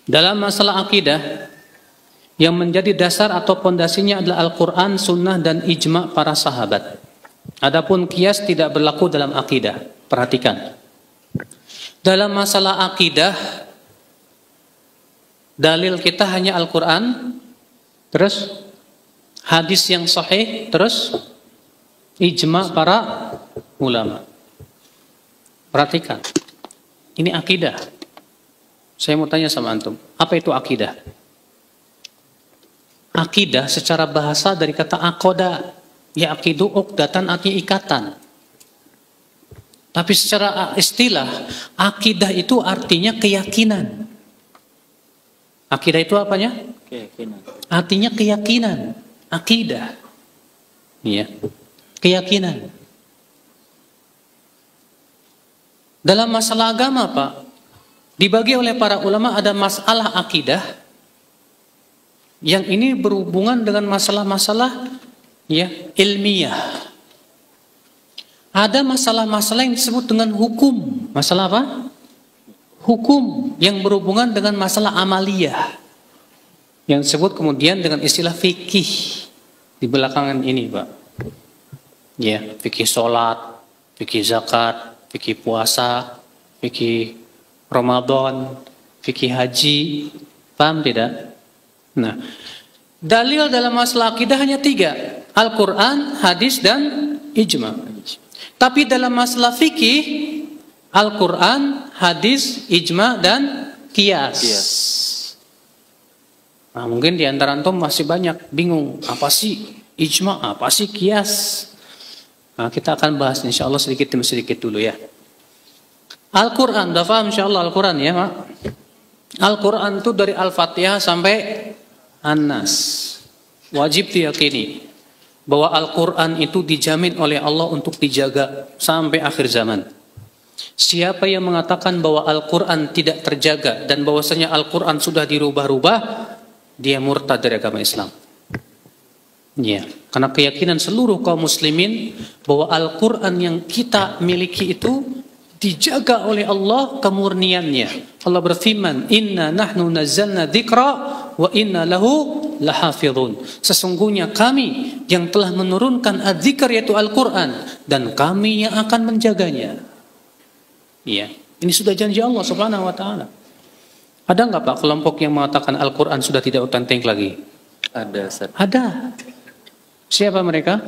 Dalam masalah akidah, yang menjadi dasar atau pondasinya adalah Al-Quran, Sunnah, dan ijma' para sahabat. Adapun kias tidak berlaku dalam akidah. Perhatikan. Dalam masalah akidah, dalil kita hanya Al-Quran, terus hadis yang sahih, terus ijma' para ulama. Perhatikan. Ini akidah. Saya mau tanya sama antum, apa itu akidah? Akidah secara bahasa dari kata akoda, ya akidu uqdatan, artinya ikatan. Tapi secara istilah, akidah itu artinya keyakinan. Akidah itu apanya? Keyakinan. Artinya keyakinan. Akidah. Iya. Keyakinan. Dalam masalah agama, Pak, dibagi oleh para ulama ada masalah akidah, yang ini berhubungan dengan masalah-masalah ya ilmiah. Ada masalah-masalah yang disebut dengan hukum. Masalah apa? Hukum yang berhubungan dengan masalah amaliyah, yang disebut kemudian dengan istilah fikih di belakangan ini, Pak. Ya, fikih sholat, fikih zakat, fikih puasa, fikih Ramadan, fikih haji. Paham tidak? Nah, dalil dalam masalah akidah hanya 3. Al-Quran, hadis, dan ijma'. Tapi dalam masalah fikih, Al-Quran, hadis, ijma', dan qiyas. Nah, mungkin di antara antum masih banyak bingung, apa sih ijma', apa sih qiyas? Nah, kita akan bahas insya Allah sedikit demi sedikit dulu ya. Al-Quran, udah paham insya Allah Al-Quran ya, Pak? Al-Quran itu dari Al-Fatihah sampai An-Nas. Wajib diyakini bahwa Al-Quran itu dijamin oleh Allah untuk dijaga sampai akhir zaman. Siapa yang mengatakan bahwa Al-Quran tidak terjaga dan bahwasanya Al-Quran sudah dirubah-rubah, dia murtad dari agama Islam. Ya, karena keyakinan seluruh kaum muslimin bahwa Al-Quran yang kita miliki itu dijaga oleh Allah kemurniannya. Allah berfirman, "Inna nahnu nazzalna dzikra wa inna lahu lahafizun." Sesungguhnya kami yang telah menurunkan adzikr yaitu Al-Quran, dan kami yang akan menjaganya. Iya, ini sudah janji Allah Subhanahu wa taala. Ada enggak Pak kelompok yang mengatakan Al-Quran sudah tidak otentik lagi? Ada, Ustaz. Ada. Siapa mereka?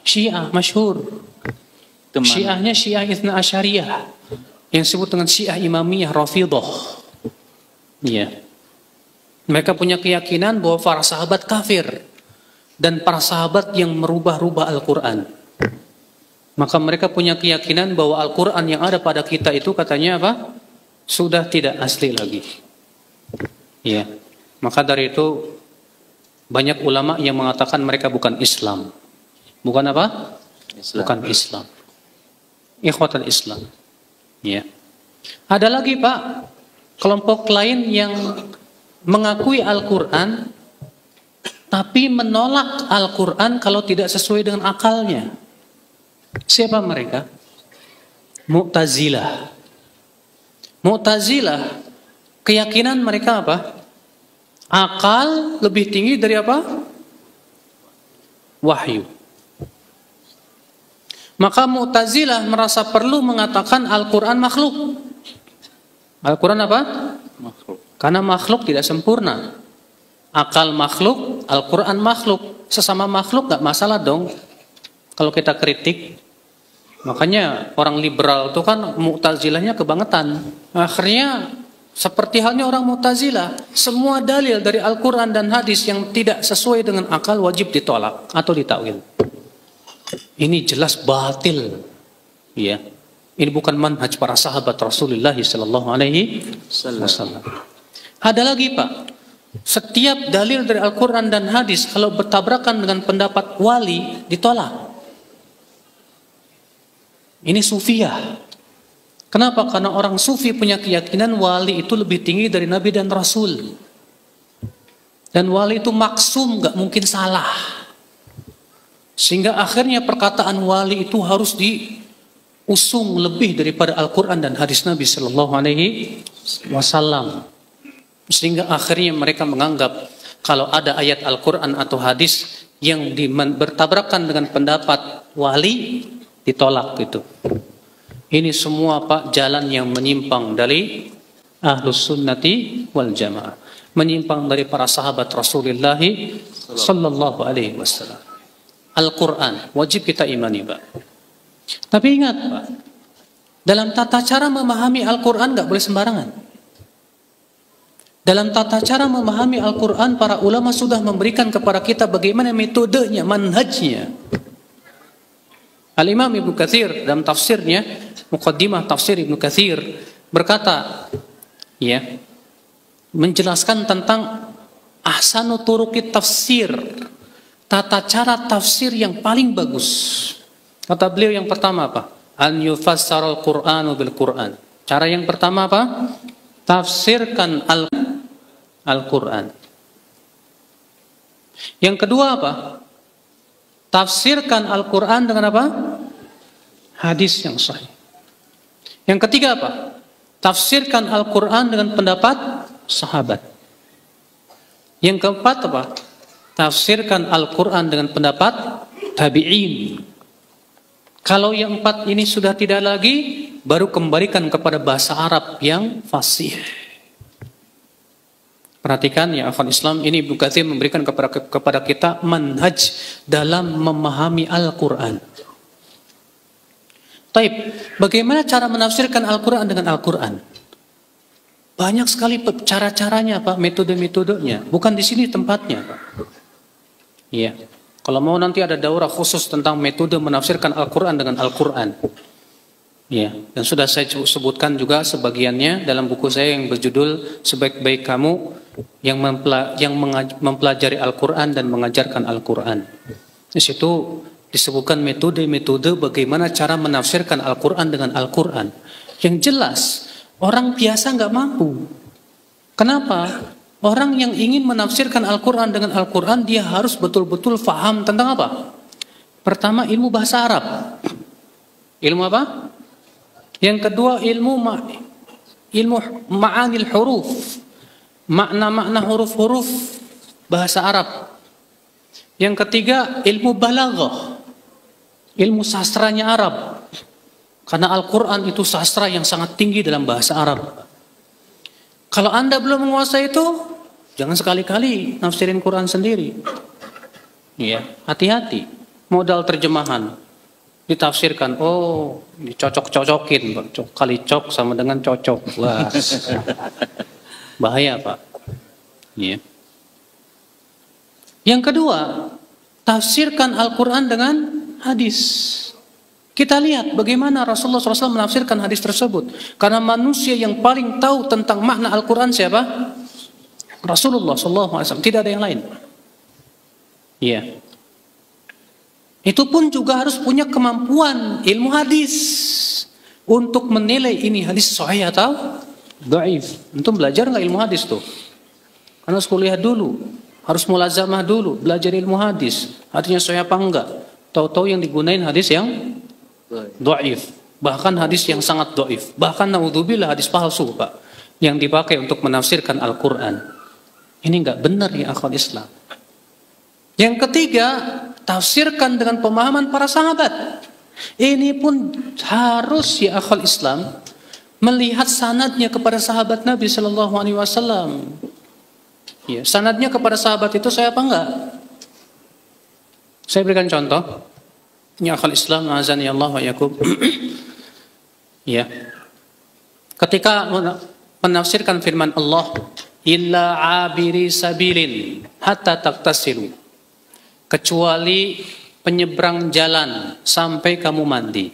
Syiah masyhur. Syiahnya Syiah Itsna Asyariyah, yang disebut dengan Syiah Imamiyah Rafidhah. Iya. Mereka punya keyakinan bahwa para sahabat kafir dan para sahabat yang merubah-rubah Al-Quran. Maka mereka punya keyakinan bahwa Al-Quran yang ada pada kita itu katanya apa? Sudah tidak asli lagi. Iya. Maka dari itu banyak ulama yang mengatakan mereka bukan Islam. Bukan apa? Islam. Bukan Islam. Ikhwatul Islam. Ya. Ada lagi Pak, kelompok lain yang mengakui Al-Quran tapi menolak Al-Quran kalau tidak sesuai dengan akalnya. Siapa mereka? Mu'tazilah. Mu'tazilah, keyakinan mereka apa? Akal lebih tinggi dari apa? Wahyu. Maka Mu'tazilah merasa perlu mengatakan Al-Quran makhluk. Al-Quran apa? Makhluk. Karena makhluk tidak sempurna. Akal makhluk, Al-Quran makhluk. Sesama makhluk gak masalah dong kalau kita kritik. Makanya orang liberal itu kan Mu'tazilahnya kebangetan. Akhirnya seperti halnya orang Mu'tazilah, semua dalil dari Al-Quran dan hadis yang tidak sesuai dengan akal wajib ditolak atau ditakwil. Ini jelas batil, ya. Ini bukan manhaj para sahabat Rasulullah sallallahu alaihi wasallam. Ada lagi Pak, setiap dalil dari Al-Quran dan hadis kalau bertabrakan dengan pendapat wali ditolak. Ini sufiyah. Kenapa? Karena orang sufi punya keyakinan wali itu lebih tinggi dari Nabi dan Rasul. Dan wali itu maksum, gak mungkin salah. Sehingga akhirnya perkataan wali itu harus diusung lebih daripada Al-Quran dan hadis Nabi Sallallahu Alaihi Wasallam. Sehingga akhirnya mereka menganggap kalau ada ayat Al-Quran atau hadis yang bertabrakan dengan pendapat wali, ditolak gitu. Ini semua Pak jalan yang menyimpang dari Ahlus Sunnati wal Jamaah, menyimpang dari para sahabat Rasulullah sallallahu alaihi wasallam. Al-Quran wajib kita imani Pak. Tapi ingat Pak, dalam tata cara memahami Al-Quran nggak boleh sembarangan. Dalam tata cara memahami Al-Quran, para ulama sudah memberikan kepada kita bagaimana metodenya, manhajnya. Al-Imam Ibnu Katsir dalam tafsirnya, Muqaddimah Tafsir Ibnu Katsir berkata, ya, menjelaskan tentang ahsanu turuqit tafsir, tata cara tafsir yang paling bagus. Kata beliau yang pertama apa? An yufassarul Qur'anu bil Qur'an. Cara yang pertama apa? Tafsirkan Al-Quran. Yang kedua apa? Tafsirkan Al-Quran dengan apa? Hadis yang sahih. Yang ketiga apa? Tafsirkan Al-Quran dengan pendapat sahabat. Yang keempat apa? Tafsirkan Al-Quran dengan pendapat tabi'in. Kalau yang empat ini sudah tidak lagi, baru kembalikan kepada bahasa Arab yang fasih. Perhatikan ya akhwan Islam, ini Ibnu Katsir memberikan kepada kita manhaj dalam memahami Al-Quran. Taib, bagaimana cara menafsirkan Al-Quran dengan Al-Quran? Banyak sekali cara-caranya Pak, metode-metodenya. Bukan di sini tempatnya Pak. Iya. Kalau mau nanti ada daurah khusus tentang metode menafsirkan Al-Quran dengan Al-Quran. Ya, dan sudah saya sebutkan juga sebagiannya dalam buku saya yang berjudul Sebaik-baik Kamu yang mempelajari Al-Quran dan mengajarkan Al-Quran. Di situ disebutkan metode-metode bagaimana cara menafsirkan Al-Quran dengan Al-Quran. Yang jelas, orang biasa nggak mampu. Kenapa? Orang yang ingin menafsirkan Al-Quran dengan Al-Quran, dia harus betul-betul faham tentang apa? Pertama, ilmu bahasa Arab. Ilmu apa? Yang kedua, ilmu ma'anil huruf. Makna-makna huruf-huruf bahasa Arab. Yang ketiga, ilmu balaghah. Ilmu sastranya Arab. Karena Al-Quran itu sastra yang sangat tinggi dalam bahasa Arab. Kalau Anda belum menguasai itu, jangan sekali-kali nafsirin Quran sendiri. Ya, hati-hati. Modal terjemahan ditafsirkan, oh, dicocok-cocokin, kali cok sama dengan cocok. Wah. Bahaya, Pak. Ya. Yang kedua, tafsirkan Al-Quran dengan hadis. Kita lihat bagaimana Rasulullah SAW menafsirkan hadis tersebut. Karena manusia yang paling tahu tentang makna Al-Quran siapa? Rasulullah SAW. Tidak ada yang lain. Iya. Itu pun juga harus punya kemampuan ilmu hadis untuk menilai ini hadis sahih atau dhaif. Antum belajar nggak ilmu hadis tuh? Karena harus kuliah dulu, harus mulazamah dulu, belajar ilmu hadis. Hadisnya sahih apa enggak? Tahu-tahu yang digunain hadis yang dhaif, bahkan hadis yang sangat dhaif, bahkan naudzubillah hadis palsu Pak, yang dipakai untuk menafsirkan Al-Quran. Ini enggak benar ya akhwat Islam. Yang ketiga, tafsirkan dengan pemahaman para sahabat. Ini pun harus ya akhwat Islam melihat sanadnya kepada sahabat Nabi Sallallahu Alaihi Wasallam. Ya, sanadnya kepada sahabat itu saya apa enggak? Saya berikan contoh. Ya akhwat Islam, azani Allah wa yakum. Ya. Ketika menafsirkan firman Allah, illa abiri sabilin hatta taktasilu. Kecuali penyeberang jalan sampai kamu mandi.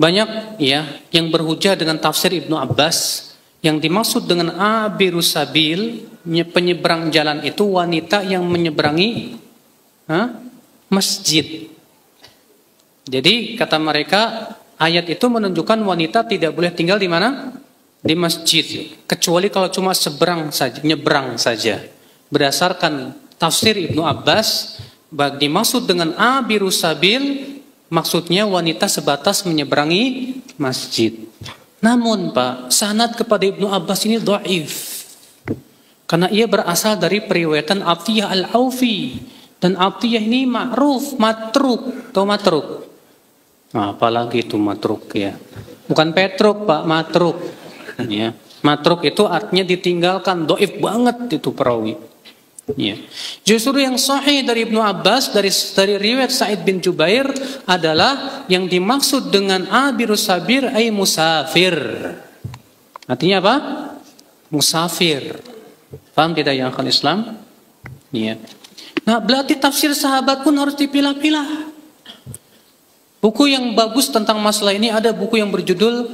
Banyak ya yang berhujah dengan tafsir Ibnu Abbas, yang dimaksud dengan abiru sabil, penyeberang jalan itu wanita yang menyeberangi masjid. Jadi kata mereka ayat itu menunjukkan wanita tidak boleh tinggal di mana? Di masjid, kecuali kalau cuma seberang saja, nyeberang saja. Berdasarkan tafsir Ibnu Abbas, dimaksud dengan abiru sabil, maksudnya wanita sebatas menyeberangi masjid. Namun Pak, sanad kepada Ibnu Abbas ini dhaif. Karena ia berasal dari periwayatan Atiyah Al-Aufi. Dan Atiyah ini ma'ruf, matruk. Tahu matruk? Nah, apalagi itu matruk ya. Bukan Petruk, Pak, matruk. Ya. Matruk itu artinya ditinggalkan, doif banget itu perawi. Ya. Justru yang sahih dari Ibnu Abbas dari riwayat Sa'id bin Jubair adalah yang dimaksud dengan abirus sabir ay musafir. Artinya apa? Musafir. Paham tidak ya akhwal Islam? Ya. Nah, berarti tafsir sahabat pun harus dipilah-pilah. Buku yang bagus tentang masalah ini ada buku yang berjudul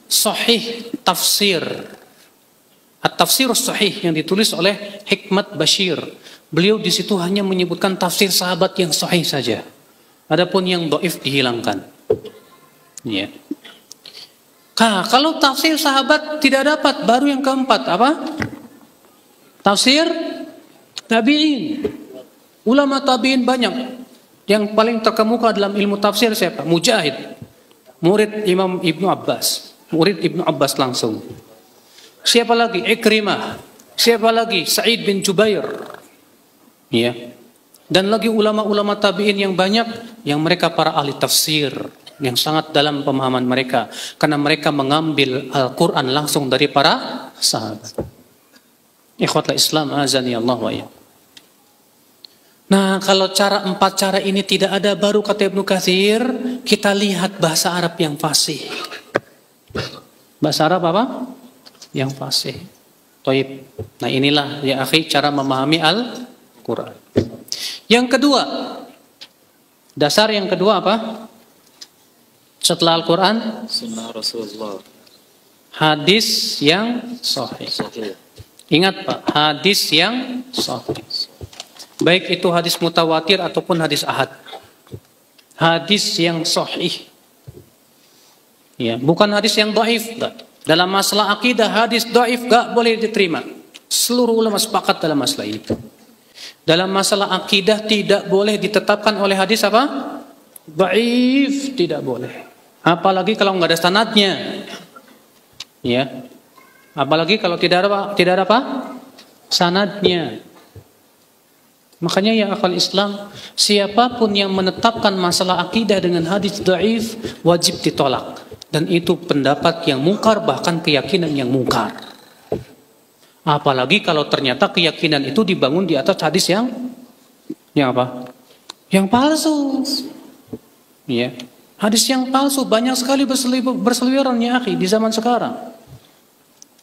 Sahih Tafsir. At-Tafsirus Sahih yang ditulis oleh Hikmat Bashir. Beliau di situ hanya menyebutkan tafsir sahabat yang sahih saja. Adapun yang dhaif dihilangkan. Ya. Kalau tafsir sahabat tidak dapat, baru yang keempat apa? Tafsir tabi'in. Ulama tabi'in banyak. Yang paling terkemuka dalam ilmu tafsir siapa? Mujahid. Murid Imam Ibnu Abbas. Murid Ibnu Abbas langsung. Siapa lagi? Ikrimah. Siapa lagi? Sa'id bin Jubair. Ya. Dan lagi ulama-ulama tabi'in yang banyak yang mereka para ahli tafsir yang sangat dalam pemahaman mereka karena mereka mengambil Al-Qur'an langsung dari para sahabat. Ikhwatul Islam azani Allah wa iyyakum. Nah, kalau empat cara ini tidak ada, baru kata Ibnu Katsir, kita lihat bahasa Arab yang fasih. Bahasa Arab apa? Yang fasih. Taib. Nah, inilah ya akhi cara memahami Al-Qur'an. Yang kedua, dasar yang kedua apa? Setelah Al-Qur'an, Sunnah Rasulullah. Hadis yang sahih. Ingat Pak, hadis yang sahih. Baik itu hadis mutawatir ataupun hadis ahad. Hadis yang sahih. Ya, bukan hadis yang dhaif. Dalam masalah akidah hadis dhaif gak boleh diterima. Seluruh ulama sepakat dalam masalah ini. Dalam masalah akidah tidak boleh ditetapkan oleh hadis apa? Dhaif, tidak boleh. Apalagi kalau nggak ada sanadnya. Ya. Apalagi kalau tidak ada apa? Sanadnya. Makanya ya akhwal Islam, siapapun yang menetapkan masalah akidah dengan hadis dhaif wajib ditolak. Dan itu pendapat yang mungkar, bahkan keyakinan yang mungkar. Apalagi kalau ternyata keyakinan itu dibangun di atas hadis yang apa? Yang palsu. Ya. Hadis yang palsu banyak sekali berseliweran ya akhi di zaman sekarang.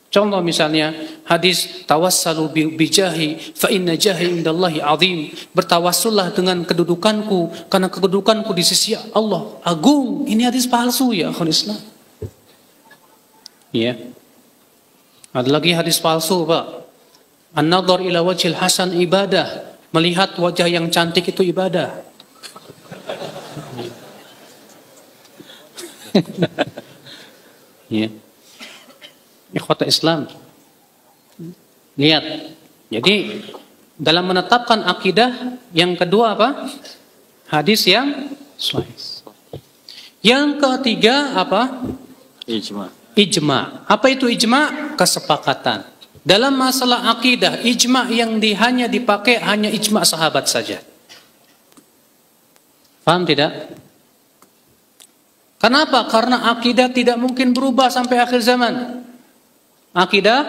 Contoh misalnya hadis tawassalu bijahi fa inna jahi indallahi azim. Bertawassullah dengan kedudukanku karena kedudukanku di sisi Allah agung. Ini hadis palsu ya akhwal Islam. Ya. Ada lagi hadis palsu, Pak. An-nadhar ila wajhil hasan ibadah. Melihat wajah yang cantik itu ibadah. Ya. Ikhwata Islam. Lihat. Jadi dalam menetapkan akidah yang kedua apa? Hadis yang sahih. Yang ketiga apa? Ijma. Ijma. Apa itu ijma? Kesepakatan. Dalam masalah akidah, ijma yang hanya dipakai hanya ijma sahabat saja. Paham tidak? Kenapa? Karena akidah tidak mungkin berubah sampai akhir zaman. Akidah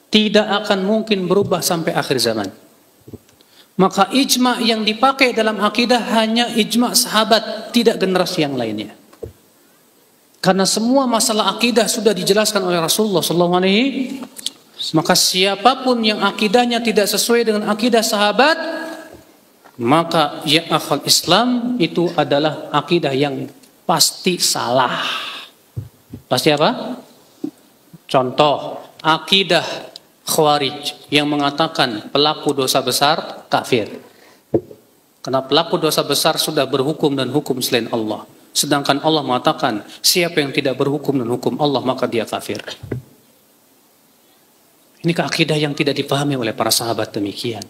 tidak akan mungkin berubah sampai akhir zaman. Maka ijma yang dipakai dalam akidah hanya ijma sahabat, tidak generasi yang lainnya. Karena semua masalah akidah sudah dijelaskan oleh Rasulullah SAW. Maka siapapun yang akidahnya tidak sesuai dengan akidah sahabat, maka ya akhwal Islam itu adalah akidah yang pasti salah. Pasti apa? Contoh, akidah Khawarij yang mengatakan pelaku dosa besar kafir. Karena pelaku dosa besar sudah berhukum dan hukum selain Allah. Sedangkan Allah mengatakan siapa yang tidak berhukum dan hukum Allah maka dia kafir. Ini keakidah yang tidak dipahami oleh para sahabat demikian.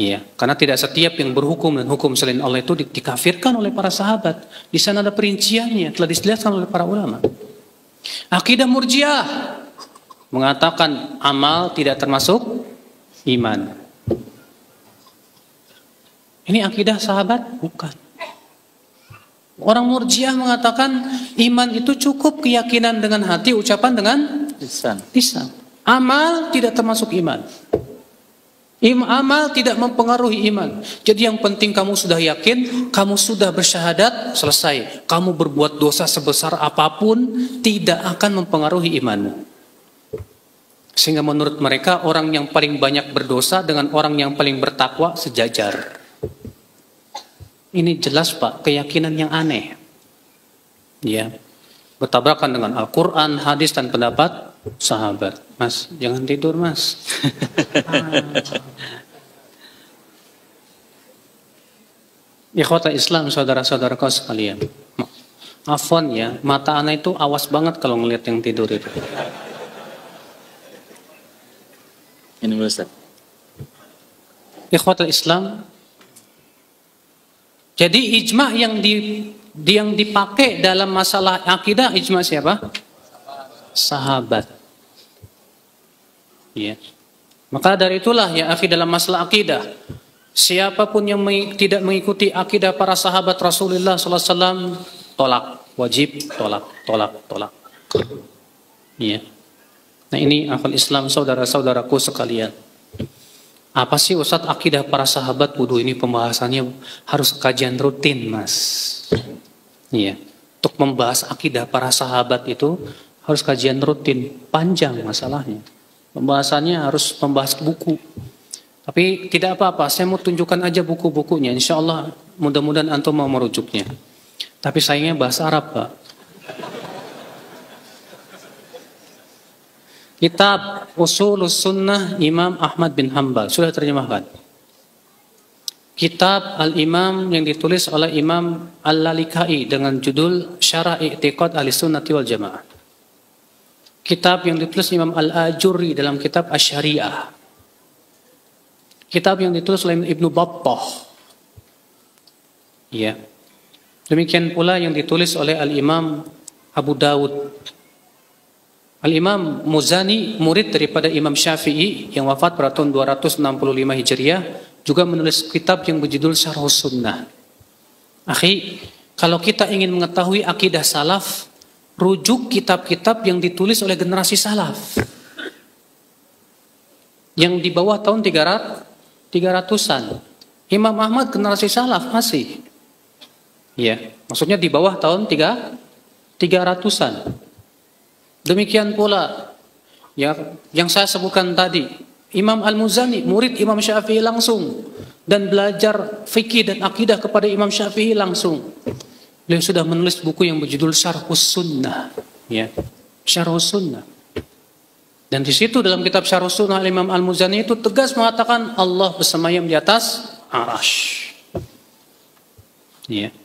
Iya, karena tidak setiap yang berhukum dan hukum selain Allah itu dikafirkan oleh para sahabat. Di sana ada perinciannya, telah dijelaskan oleh para ulama. Akidah Murji'ah. mengatakan amal tidak termasuk iman. Ini akidah sahabat? Bukan. Orang Murji'ah mengatakan iman itu cukup keyakinan dengan hati, ucapan dengan lisan. Amal tidak termasuk iman. Amal tidak mempengaruhi iman. Jadi yang penting kamu sudah yakin, kamu sudah bersyahadat, selesai. Kamu berbuat dosa sebesar apapun tidak akan mempengaruhi imanmu. Sehingga menurut mereka orang yang paling banyak berdosa dengan orang yang paling bertakwa sejajar. Ini jelas Pak, keyakinan yang aneh. Ya. Bertabrakan dengan Al-Quran, hadis dan pendapat sahabat. Mas, jangan tidur Mas. Ikhwata Islam, saudara-saudaraku sekalian. Afwan ya, mata anak itu awas banget kalau ngelihat yang tidur itu. Ini Ustaz. Ikhwata Islam. Jadi ijma yang dipakai dalam masalah akidah, ijma siapa? Sahabat. Ya. Maka dari itulah ya akhi dalam masalah akidah, siapapun yang tidak mengikuti akidah para sahabat Rasulullah SAW, tolak, wajib tolak. Ya. Nah ini akal Islam saudara-saudaraku sekalian. Apa sih Ustadz akidah para sahabat? Waduh, ini pembahasannya harus kajian rutin Mas. Iya. Untuk membahas akidah para sahabat itu harus kajian rutin, panjang masalahnya. Pembahasannya harus membahas buku. Tapi tidak apa-apa, saya mau tunjukkan aja buku-bukunya. Insya Allah mudah-mudahan antum mau merujuknya. Tapi sayangnya bahasa Arab Pak. Kitab Ushulus Sunnah Imam Ahmad bin Hanbal sudah terjemahkan. Kitab Al-Imam yang ditulis oleh Imam Al-Lalikai dengan judul Syarah I'tiqad Ahlussunnati wal Jamaah. Kitab yang ditulis Imam Al-Ajurri dalam kitab Asy-Syariah. Kitab yang ditulis oleh Ibnu Battah. Ya. Demikian pula yang ditulis oleh Al-Imam Abu Dawud. Al-Imam Muzani, murid daripada Imam Syafi'i yang wafat pada tahun 265 Hijriah, juga menulis kitab yang berjudul Syarhus Sunnah. Akhi, kalau kita ingin mengetahui akidah salaf, rujuk kitab-kitab yang ditulis oleh generasi salaf. Yang di bawah tahun 300-an. Imam Ahmad generasi salaf masih. Ya, maksudnya di bawah tahun 300-an. Demikian pula yang saya sebutkan tadi, Imam Al-Muzani, murid Imam Syafi'i langsung dan belajar fikih dan akidah kepada Imam Syafi'i langsung. Beliau sudah menulis buku yang berjudul Syarhus Sunnah, ya. Syarhus Sunnah. Dan di situ dalam kitab Syarhus Sunnah Imam Al-Muzani itu tegas mengatakan Allah bersemayam di atas Arasy. Ya.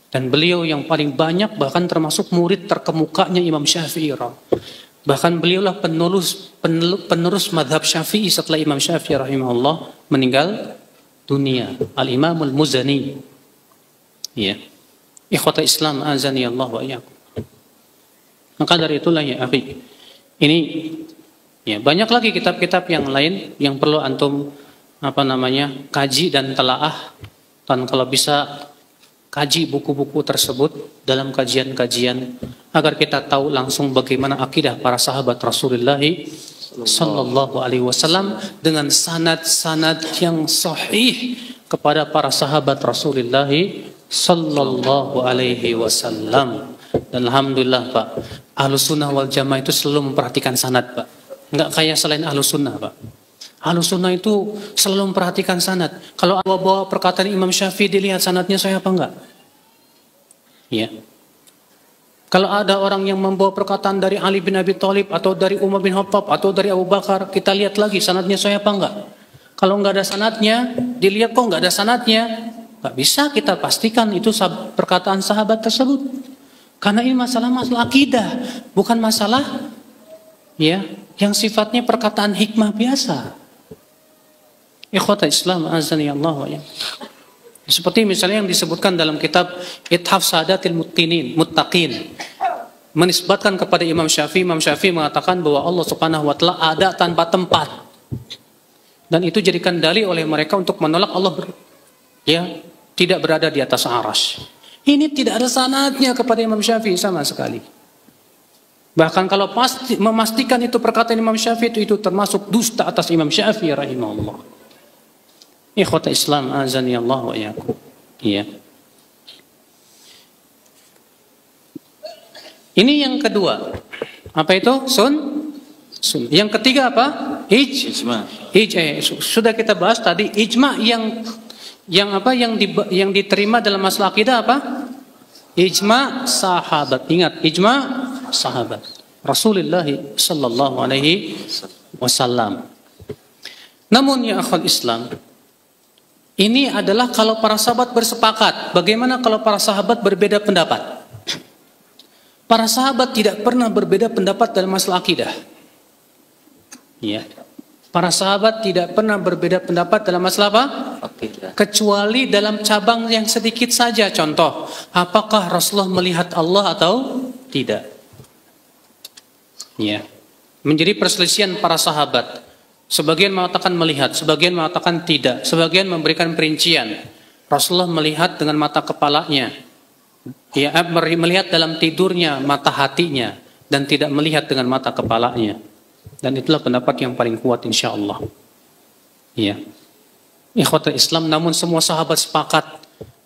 Dan beliau yang paling banyak bahkan termasuk murid terkemukanya Imam Syafi'i. Bahkan beliaulah penerus madhab Syafi'i setelah Imam Syafi'i rahimahullah meninggal dunia. Al-Imam Al-Muzani. Ya. Ikhwata Islam azani Allah wa iyyakum. Maka dari itulah ya akhi. Ini ya banyak lagi kitab-kitab yang lain yang perlu antum kaji dan telaah. Dan kalau bisa kaji buku-buku tersebut dalam kajian-kajian agar kita tahu langsung bagaimana akidah para sahabat Rasulullah sallallahu alaihi wasallam dengan sanad-sanad yang sahih kepada para sahabat Rasulullah sallallahu alaihi wasallam. Dan alhamdulillah Pak, Ahlussunnah wal Jamaah itu selalu memperhatikan sanad Pak. Enggak kayak selain Ahlussunnah Pak. Ahlussunnah itu selalu memperhatikan sanad. Kalau bawa perkataan Imam Syafi'i dilihat sanadnya saya apa enggak? Ya. Kalau ada orang yang membawa perkataan dari Ali bin Abi Thalib atau dari Umar bin Khattab atau dari Abu Bakar, kita lihat lagi sanadnya saya apa enggak? Kalau enggak ada sanadnya, dilihat kok enggak ada sanadnya, enggak bisa kita pastikan itu perkataan sahabat tersebut. Karena ini masalah akidah, bukan masalah ya yang sifatnya perkataan hikmah biasa. Ikhwata Islam azani Allah wa iyyakum. Seperti misalnya yang disebutkan dalam kitab Ithaf Sadatil Muttaqin. menisbatkan kepada Imam Syafi'i. Imam Syafi'i mengatakan bahwa Allah Subhanahu wa taala ada tanpa tempat. Dan itu jadikan dalil oleh mereka untuk menolak Allah tidak berada di atas arsy. Ini tidak ada sanadnya kepada Imam Syafi'i sama sekali. Bahkan kalau memastikan itu perkataan Imam Syafi'i itu termasuk dusta atas Imam Syafi'i rahimahullah. Ikhwata Islam azani Allah wa iyyakum. Iya. Ini yang kedua. Apa itu? Sun. Yang ketiga apa? Ijma. Sudah kita bahas tadi ijma yang diterima dalam masalah akidah apa? Ijma sahabat. Ingat, ijma sahabat Rasulullah sallallahu alaihi wasallam. Namun ya akhwal Islam, ini adalah kalau para sahabat bersepakat. Bagaimana kalau para sahabat berbeda pendapat? Para sahabat tidak pernah berbeda pendapat dalam masalah akidah. Ya. Para sahabat tidak pernah berbeda pendapat dalam masalah apa? Akidah. Kecuali dalam cabang yang sedikit saja. Contoh, apakah Rasulullah melihat Allah atau tidak? Ya. Menjadi perselisihan para sahabat. Sebagian mengatakan melihat, sebagian mengatakan tidak, sebagian memberikan perincian. Rasulullah melihat dengan mata kepalanya, ya, melihat dalam tidurnya mata hatinya, dan tidak melihat dengan mata kepalanya. Dan itulah pendapat yang paling kuat insyaallah. Ya. Ikhwatul Islam, namun semua sahabat sepakat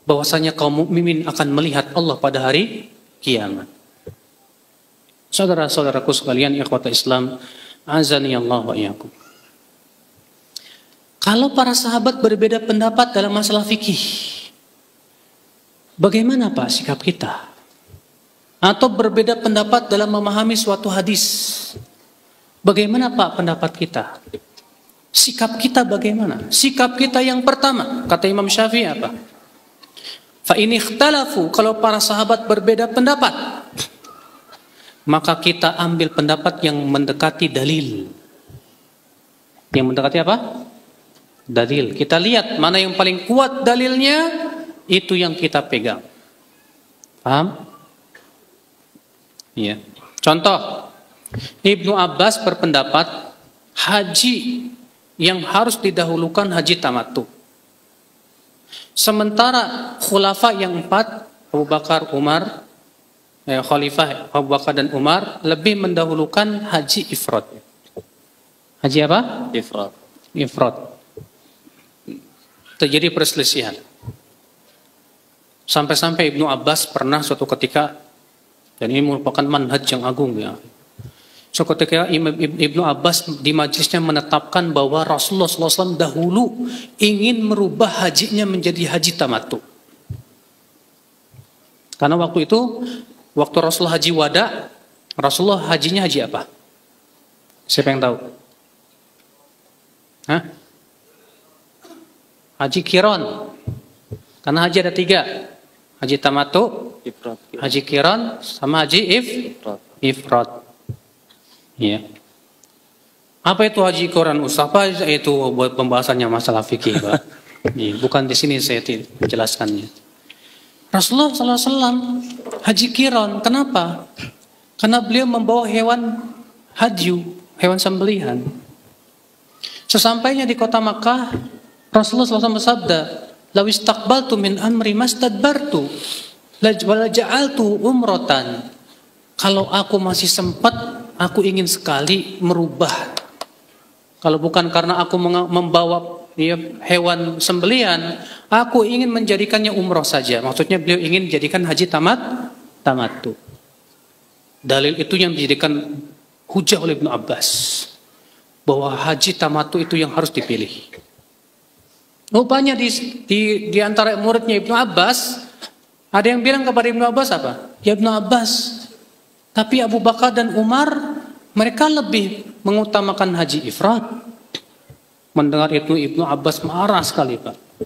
bahwasanya kaum mukminin akan melihat Allah pada hari kiamat. Saudara-saudaraku sekalian, ikhwatul Islam, azani Allah wa iyyakum. Kalau para sahabat berbeda pendapat dalam masalah fikih, bagaimana Pak sikap kita? Atau berbeda pendapat dalam memahami suatu hadis, bagaimana Pak pendapat kita? Sikap kita bagaimana? Sikap kita yang pertama, kata Imam Syafi'i apa? Fa in ikhtalafu, kalau para sahabat berbeda pendapat, maka kita ambil pendapat yang mendekati dalil. Yang mendekati apa? Dalil. Kita lihat mana yang paling kuat dalilnya, itu yang kita pegang. Paham? Iya. Contoh, Ibnu Abbas berpendapat haji yang harus didahulukan haji tamattu. Sementara khulafa yang 4, Abu Bakar, Umar, khalifah Abu Bakar dan Umar lebih mendahulukan haji ifrad. Haji apa? Ifrad. Terjadi perselisihan. Sampai-sampai Ibnu Abbas pernah suatu ketika, dan ini merupakan manhaj yang agung ya. Suatu ketika Ibnu Abbas di majlisnya menetapkan bahwa Rasulullah SAW dahulu ingin merubah hajinya menjadi haji tamattu. Karena waktu itu, waktu Rasulullah haji wada, Rasulullah hajinya haji apa? Siapa yang tahu? Hah? Haji Qiran. Karena haji ada 3. Haji tamattu, haji Qiran, sama haji ifrad. Ya. Apa itu haji Qiran? Apa itu buat pembahasannya masalah fikih, Pak? Bukan di sini saya menjelaskannya. Rasulullah SAW haji Qiran. Kenapa? Karena beliau membawa hewan hadyu, hewan sembelihan. Sesampainya di kota Makkah, Rasulullah SAW bersabda, "Law istaqbaltu min amri mastadbartu, wala ja'altu umratan." Kalau aku masih sempat, aku ingin sekali merubah. Kalau bukan karena aku membawa hewan sembelihan, aku ingin menjadikannya umroh saja. Maksudnya beliau ingin jadikan haji tamattu. Dalil itu yang dijadikan hujah oleh Ibnu Abbas, bahwa haji tamattu itu yang harus dipilih. Rupanya di antara muridnya Ibnu Abbas, ada yang bilang kepada Ibnu Abbas apa? Ya Ibnu Abbas, tapi Abu Bakar dan Umar, mereka lebih mengutamakan haji ifrad. Mendengar itu Ibnu Abbas marah sekali, Pak.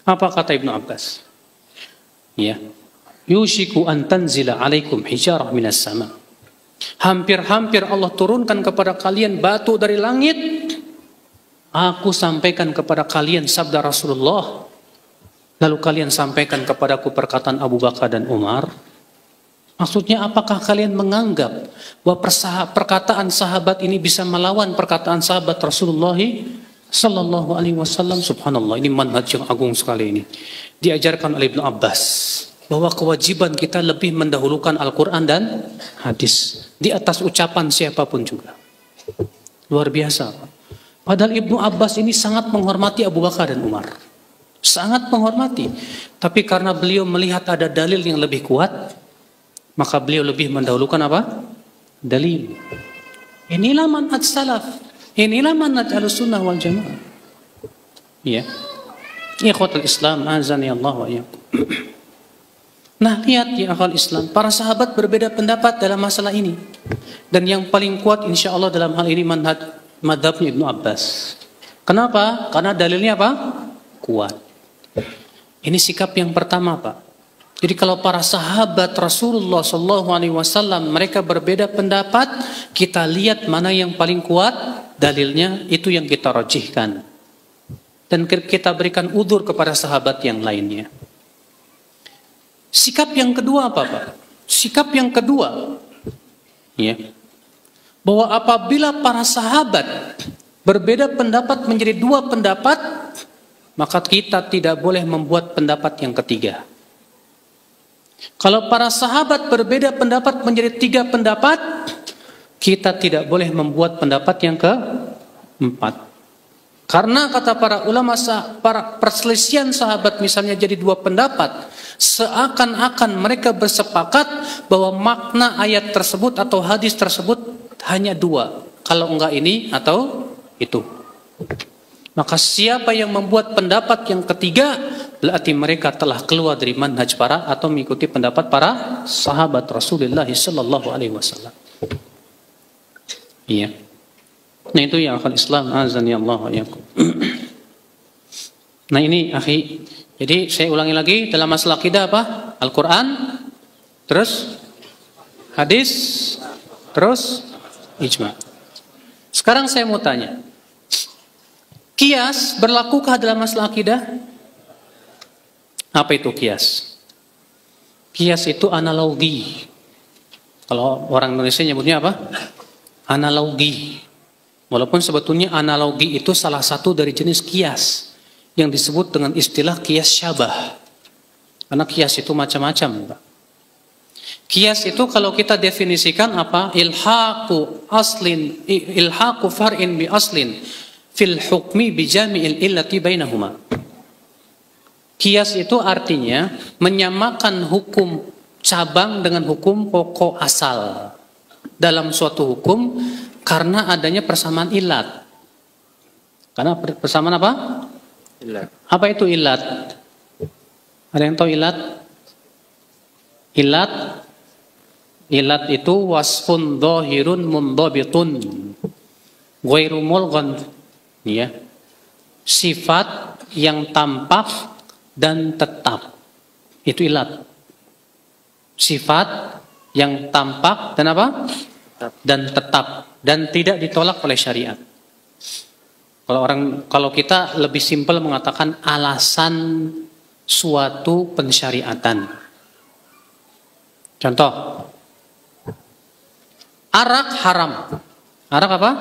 Apa kata Ibnu Abbas? Ya, yushiku an tanzila alaikum hijarah minas sama. Hampir-hampir Allah turunkan kepada kalian batu dari langit. Aku sampaikan kepada kalian sabda Rasulullah, lalu kalian sampaikan kepadaku perkataan Abu Bakar dan Umar. Maksudnya apakah kalian menganggap bahwa perkataan sahabat ini bisa melawan perkataan sahabat Rasulullah Sallallahu Alaihi Wasallam? Subhanallah, ini manhaj yang agung sekali ini. Diajarkan oleh Ibnu Abbas bahwa kewajiban kita lebih mendahulukan Al-Quran dan hadis di atas ucapan siapapun juga. Luar biasa. Padahal Ibnu Abbas ini sangat menghormati Abu Bakar dan Umar. Sangat menghormati. Tapi karena beliau melihat ada dalil yang lebih kuat, maka beliau lebih mendahulukan apa? Dalil. Inilah manhaj salaf. Inilah manhaj Ahlussunnah wal Jamaah. Ya. Ikhwatul Islam, azani Allah wa iyyakum. Nah, lihat ya akhwal Islam, para sahabat berbeda pendapat dalam masalah ini. Dan yang paling kuat insya Allah dalam hal ini madhabnya Ibnu Abbas. Kenapa? Karena dalilnya apa? Kuat. Ini sikap yang pertama, Pak. Jadi kalau para sahabat Rasulullah SAW mereka berbeda pendapat, kita lihat mana yang paling kuat dalilnya, itu yang kita rajihkan. Dan kita berikan udzur kepada sahabat yang lainnya. Sikap yang kedua apa, Pak? Sikap yang kedua, ya, bahwa apabila para sahabat berbeda pendapat menjadi dua pendapat, maka kita tidak boleh membuat pendapat yang ketiga. Kalau para sahabat berbeda pendapat menjadi tiga pendapat, kita tidak boleh membuat pendapat yang keempat. Karena kata para ulama, para perselisihan sahabat misalnya jadi dua pendapat, seakan-akan mereka bersepakat bahwa makna ayat tersebut atau hadis tersebut hanya dua, kalau enggak ini atau itu. Maka siapa yang membuat pendapat yang ketiga, berarti mereka telah keluar dari manhaj para atau mengikuti pendapat para sahabat Rasulullah sallallahu alaihi wasallam. Iya. Nah itu ya akhul Islam, azani Allah wa iyyakum. Nah ini akhi, jadi saya ulangi lagi, dalam masalah akidah apa? Al-Quran, terus hadis, terus ijma. Sekarang saya mau tanya, qiyas berlakukah dalam masalah akidah? Apa itu qiyas? Qiyas itu analogi. Kalau orang Indonesia nyebutnya apa? Analogi. Walaupun sebetulnya analogi itu salah satu dari jenis qiyas yang disebut dengan istilah qiyas syabah. Karena qiyas itu macam-macam. Qiyas itu kalau kita definisikan apa? Ilhaqu far'in bi aslin fil hukmi bi jami'il illati bainahuma. Qiyas itu artinya menyamakan hukum cabang dengan hukum pokok asal dalam suatu hukum karena adanya persamaan ilat. Karena persamaan apa? Ilat. Apa itu ilat? Ada yang tahu ilat? Ilat itu wasfun dhahirun mundhabitun ghairu mulghan, ya. Sifat yang tampak dan tetap. Itu ilat. Sifat yang tampak dan apa? Dan tetap, dan tidak ditolak oleh syariat. Kalau kita lebih simpel mengatakan alasan suatu pensyariatan. Contoh, arak haram. Arak apa?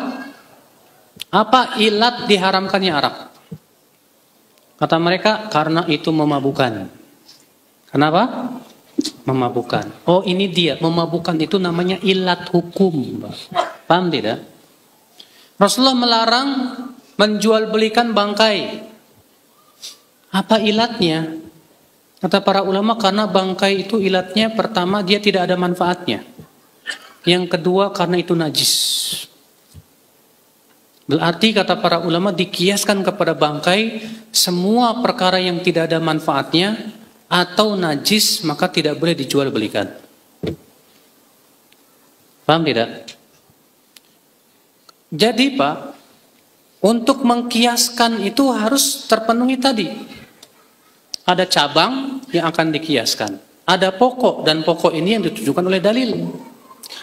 Apa ilat diharamkannya arak? Kata mereka, karena itu memabukkan. Kenapa? Memabukkan. Oh ini dia, memabukkan itu namanya ilat hukum. Paham tidak? Rasulullah melarang menjual belikan bangkai. Apa ilatnya? Kata para ulama, karena bangkai itu ilatnya pertama dia tidak ada manfaatnya. Yang kedua karena itu najis. Berarti kata para ulama dikiaskan kepada bangkai semua perkara yang tidak ada manfaatnya atau najis maka tidak boleh dijual belikan. Paham tidak? Jadi Pak, untuk mengkiaskan itu harus terpenuhi tadi. Ada cabang yang akan dikiaskan. Ada pokok, dan pokok ini yang ditujukan oleh dalil.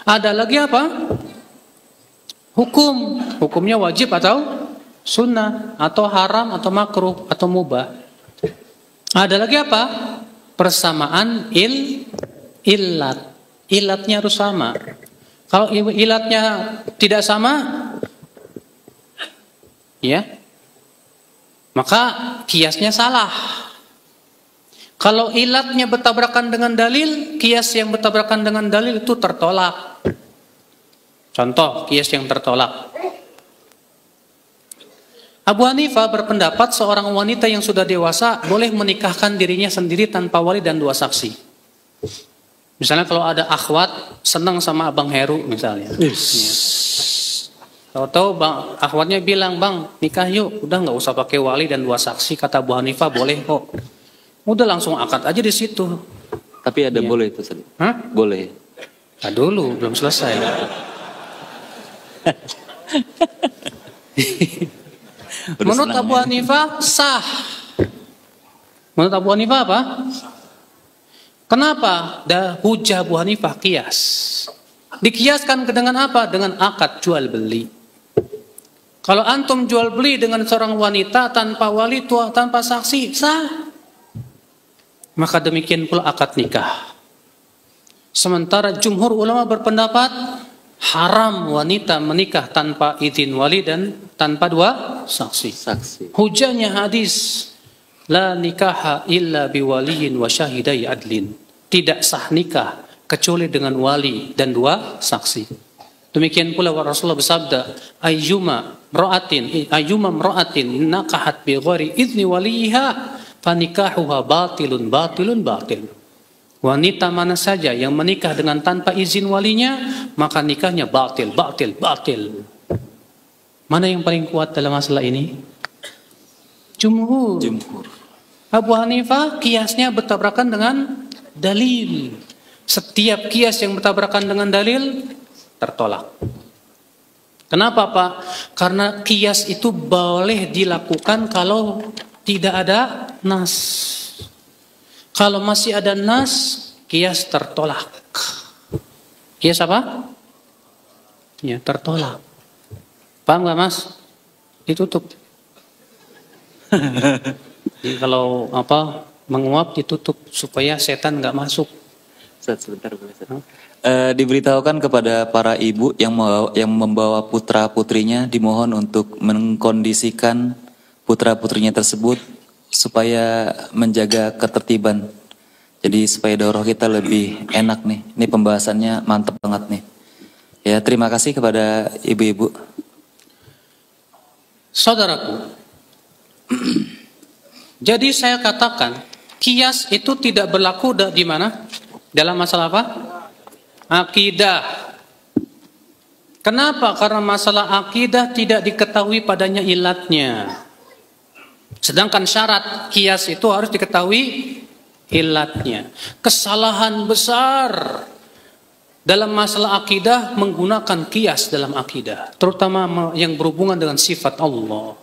Ada lagi apa? Hukum. Hukumnya wajib atau sunnah, atau haram, atau makruh, atau mubah. Ada lagi apa? Persamaan illat. ilatnya harus sama. Kalau ilatnya tidak sama, ya, maka kiasnya salah. Kalau ilatnya bertabrakan dengan dalil, kias yang bertabrakan dengan dalil itu tertolak. Contoh kias yang tertolak. Abu Hanifah berpendapat seorang wanita yang sudah dewasa boleh menikahkan dirinya sendiri tanpa wali dan 2 saksi. Misalnya kalau ada akhwat senang sama Abang Heru misalnya. Tahu-tahu akhwatnya bilang, "Bang, nikah yuk." Udah nggak usah pakai wali dan 2 saksi, kata Abu Hanifah boleh kok. Udah langsung akad aja di situ. Tapi ada boleh itu, Ustaz. Hah? Boleh. Nah, dulu belum selesai. Menurut Abu Hanifah sah. Menurut Abu Hanifah apa? Kenapa? Hujah Abu Hanifah kias. Dikiaskan dengan apa? Dengan akad jual beli. Kalau antum jual beli dengan seorang wanita tanpa wali, tanpa saksi, sah. Maka demikian pula akad nikah. Sementara jumhur ulama berpendapat haram wanita menikah tanpa izin wali dan tanpa 2 saksi. Hujahnya hadis la nikaha illa biwaliyin wa syahidai adlin. Tidak sah nikah kecuali dengan wali dan 2 saksi. Demikian pula Rasulullah bersabda, ayyuma mra'atin nakahat bi ghairi izni waliha fanikahuha batilun. Wanita mana saja yang menikah dengan tanpa izin walinya, maka nikahnya batil. Mana yang paling kuat dalam masalah ini? Jumhur. Abu Hanifah kiasnya bertabrakan dengan dalil. Setiap kias yang bertabrakan dengan dalil tertolak. Kenapa, Pak? Karena kias itu boleh dilakukan kalau tidak ada nas. Kalau masih ada nas, kias tertolak. Kias apa? Ya, tertolak. Paham nggak, Mas? Ditutup. Jadi kalau menguap ditutup supaya setan nggak masuk. Sebentar, diberitahukan kepada para ibu yang membawa putra putrinya, dimohon untuk mengkondisikan putra putrinya tersebut supaya menjaga ketertiban. Jadi supaya daurah kita lebih enak nih. Ini pembahasannya mantap banget nih. Ya, terima kasih kepada ibu-ibu. Saudaraku, jadi saya katakan kias itu tidak berlaku di mana? Dalam masalah apa? Akidah. Kenapa? Karena masalah akidah tidak diketahui padanya ilatnya. Sedangkan syarat kias itu harus diketahui ilatnya. Kesalahan besar dalam masalah akidah menggunakan kias dalam akidah, terutama yang berhubungan dengan sifat Allah.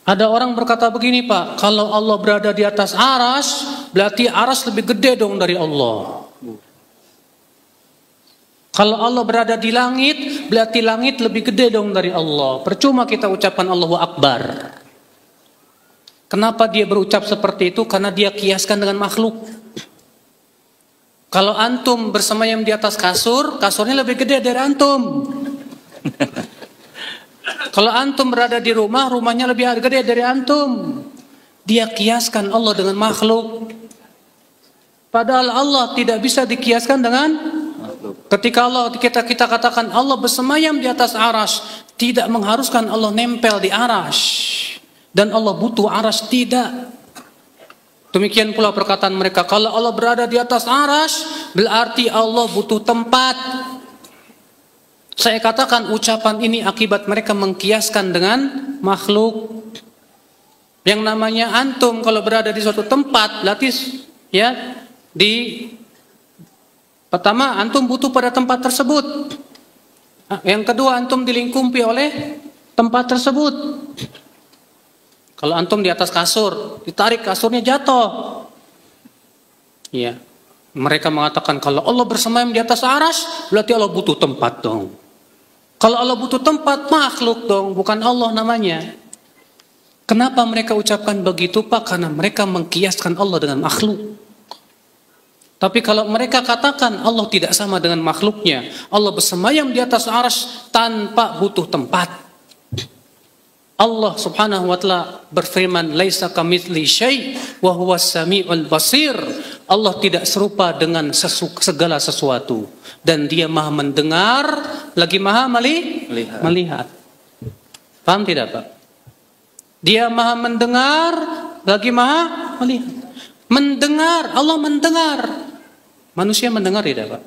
Ada orang berkata begini, Pak, kalau Allah berada di atas aras, berarti aras lebih gede dong dari Allah. Kalau Allah berada di langit, berarti langit lebih gede dong dari Allah. Percuma kita ucapkan Allahu Akbar. Kenapa dia berucap seperti itu? Karena dia kiaskan dengan makhluk. Kalau antum bersemayam di atas kasur, kasurnya lebih gede dari antum. Kalau antum berada di rumah, rumahnya lebih gede dari antum. Dia kiaskan Allah dengan makhluk. Padahal Allah tidak bisa dikiaskan dengan makhluk. Ketika kita katakan Allah bersemayam di atas aras, tidak mengharuskan Allah nempel di aras. Dan Allah butuh aras, tidak. Demikian pula perkataan mereka, kalau Allah berada di atas aras, berarti Allah butuh tempat. Saya katakan ucapan ini akibat mereka mengkiaskan dengan makhluk. Yang namanya antum kalau berada di suatu tempat, berarti ya pertama antum butuh pada tempat tersebut. Yang kedua antum dilingkupi oleh tempat tersebut. Kalau antum di atas kasur, ditarik kasurnya jatuh. Ya. Mereka mengatakan kalau Allah bersemayam di atas aras, berarti Allah butuh tempat dong. Kalau Allah butuh tempat, makhluk dong, bukan Allah namanya. Kenapa mereka ucapkan begitu, Pak? Karena mereka mengkiaskan Allah dengan makhluk. Tapi kalau mereka katakan Allah tidak sama dengan makhluknya, Allah bersemayam di atas arsy tanpa butuh tempat. Allah Subhanahu wa taala berfirman, "Laisa kamitsli syai' wa huwas samiul basir." Allah tidak serupa dengan segala sesuatu dan Dia Maha mendengar lagi Maha melihat. Paham tidak, Pak? Dia Maha mendengar lagi Maha melihat. Mendengar, Allah mendengar. Manusia mendengar tidak, Pak?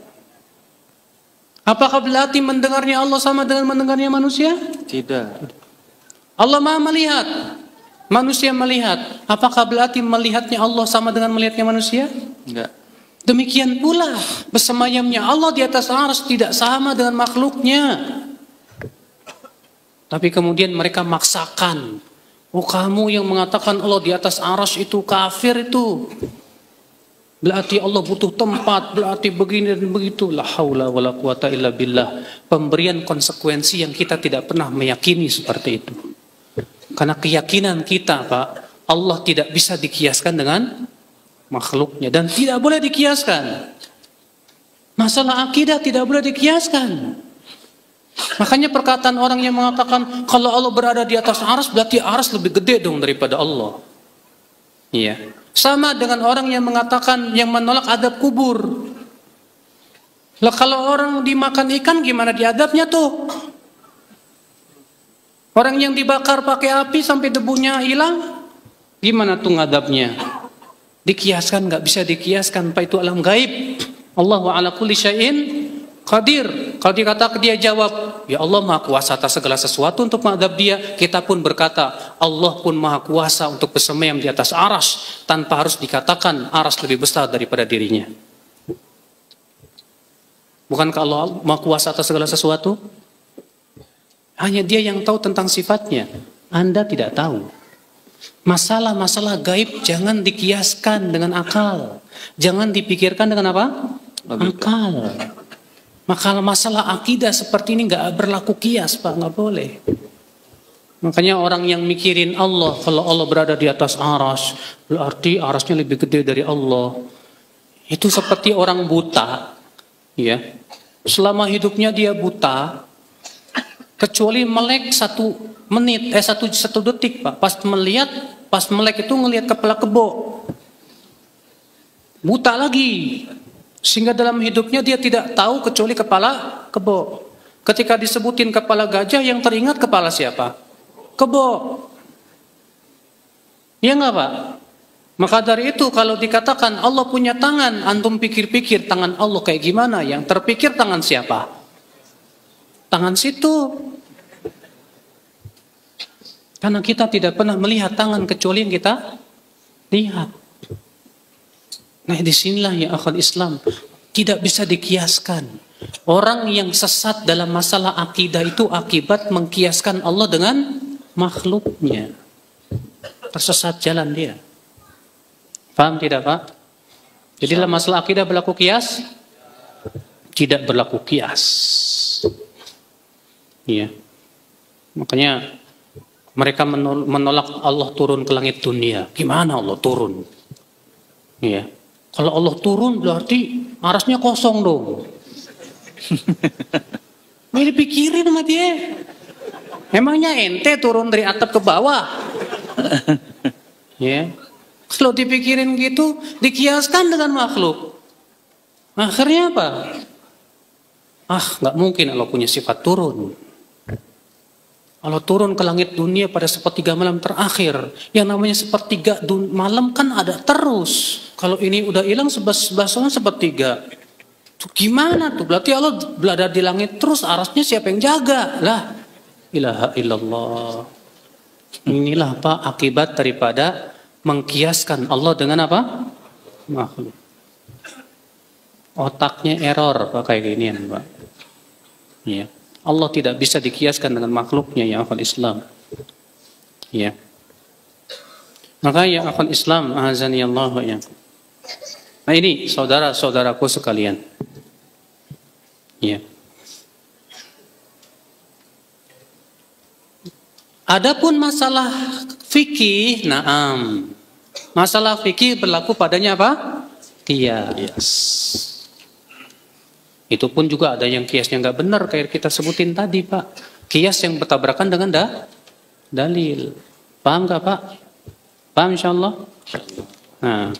Apakah berarti mendengarnya Allah sama dengan mendengarnya manusia? Tidak. Allah Maha melihat, manusia melihat. Apakah berarti melihatnya Allah sama dengan melihatnya manusia? Enggak. Demikian pula bersemayamnya Allah di atas arsy tidak sama dengan makhluknya. Tapi kemudian mereka maksakan. Oh, kamu yang mengatakan Allah di atas arsy itu kafir itu. Berarti Allah butuh tempat, berarti begini dan begitu. La haula wala quwata illa billah. Pemberian konsekuensi yang kita tidak pernah meyakini seperti itu. Karena keyakinan kita, Pak, Allah tidak bisa dikiaskan dengan makhluknya dan tidak boleh dikiaskan. Masalah akidah tidak boleh dikiaskan. Makanya perkataan orang yang mengatakan kalau Allah berada di atas arsy berarti arsy lebih gede dong daripada Allah. Iya. Sama dengan orang yang mengatakan, yang menolak adab kubur. Lah kalau orang dimakan ikan gimana diadabnya tuh? Orang yang dibakar pakai api sampai debunya hilang, gimana tuh ngadabnya? Dikiaskan, nggak bisa dikiaskan. Pak, itu alam gaib. Allahu ala kulli syai'in qadir. Kalau dia jawab, ya Allah Maha Kuasa atas segala sesuatu untuk mengadab dia. Kita pun berkata, Allah pun Maha Kuasa untuk bersemayam di atas arsy tanpa harus dikatakan arsy lebih besar daripada dirinya. Bukankah Allah Maha Kuasa atas segala sesuatu? Hanya Dia yang tahu tentang sifatnya. Anda tidak tahu. Masalah-masalah gaib jangan dikiaskan dengan akal. Jangan dipikirkan dengan apa? Akal. Maka masalah akidah seperti ini nggak berlaku kias, Pak, nggak boleh. Makanya orang yang mikirin Allah, kalau Allah berada di atas arsy, berarti arasnya lebih gede dari Allah. Itu seperti orang buta, ya. Selama hidupnya dia buta, kecuali melek satu detik, Pak. Pas melek itu ngelihat kepala kebo, buta lagi. Sehingga dalam hidupnya dia tidak tahu kecuali kepala kebo. Ketika disebutin kepala gajah, yang teringat kepala siapa? Kebo. Iya nggak, Pak? Maka dari itu kalau dikatakan Allah punya tangan, antum pikir-pikir tangan Allah kayak gimana? Yang terpikir tangan siapa? Tangan situ. Karena kita tidak pernah melihat tangan kecuali yang kita lihat. Nah, disinilah ya akhwat Islam, tidak bisa dikiaskan. Orang yang sesat dalam masalah akidah itu akibat mengkiaskan Allah dengan makhluknya. Tersesat jalan dia. Paham tidak, Pak? Jadi dalam masalah akidah berlaku kias? Tidak berlaku kias. Iya. Makanya mereka menolak Allah turun ke langit dunia. Gimana Allah turun? Iya. Kalau Allah turun berarti arasnya kosong dong. Ini dipikirin sama dia. Emangnya ente turun dari atap ke bawah? Ya. Kalau dipikirin gitu, dikiaskan dengan makhluk. Akhirnya apa? Nggak mungkin Allah punya sifat turun. Allah turun ke langit dunia pada sepertiga malam terakhir. Yang namanya sepertiga malam kan ada terus. Kalau ini udah hilang sebelas sepertiga. Tuh gimana tuh? Berarti Allah berada di langit terus, arasnya siapa yang jaga? Lah, ilaha illallah. Inilah Pak akibat daripada mengkiaskan Allah dengan apa? Makhluk. Otaknya error Pak kayak ginian, Pak. Iya. Allah tidak bisa dikiaskan dengan makhluknya ya akhwat Islam. Ya. Maka ya akhwat Islam, azani Allah ya. Nah ini saudara-saudaraku sekalian. Ya. Adapun masalah fikih, na'am. Masalah fikih berlaku padanya apa? kias. Itu pun juga ada yang kiasnya nggak benar kayak kita sebutin tadi, Pak. Kias yang bertabrakan dengan dalil. Paham nggak, Pak? Paham insyaallah? Nah,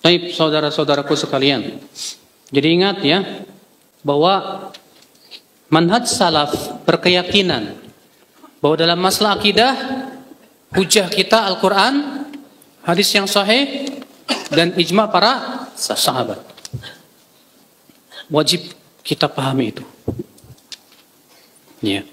baik saudara-saudaraku sekalian. Jadi ingat ya bahwa manhaj salaf berkeyakinan bahwa dalam masalah akidah hujah kita Al-Quran, hadis yang sahih dan ijma para sahabat. Wajib kita pahami itu. Ya.